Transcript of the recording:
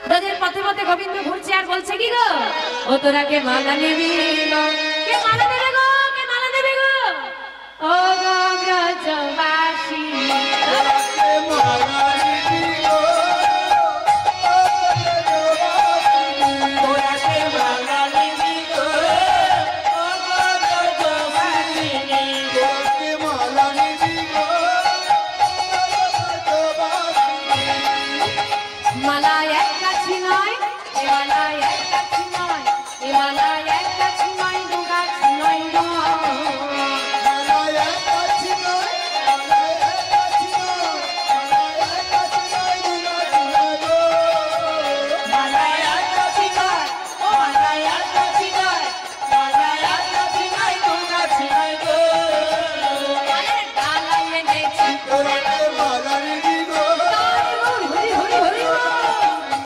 ব্রজের পথে পথে গোবিন্দ ঘুরছে আর বলছে কি গো, ও তোরা কে মালা নেবে গো, কে মালা দেবে গো, কে মালা দেবে গো, ও গো ব্রজবাসী মালা এক কাছি নয়, এ মালা এক কাছি নয়, এ মালা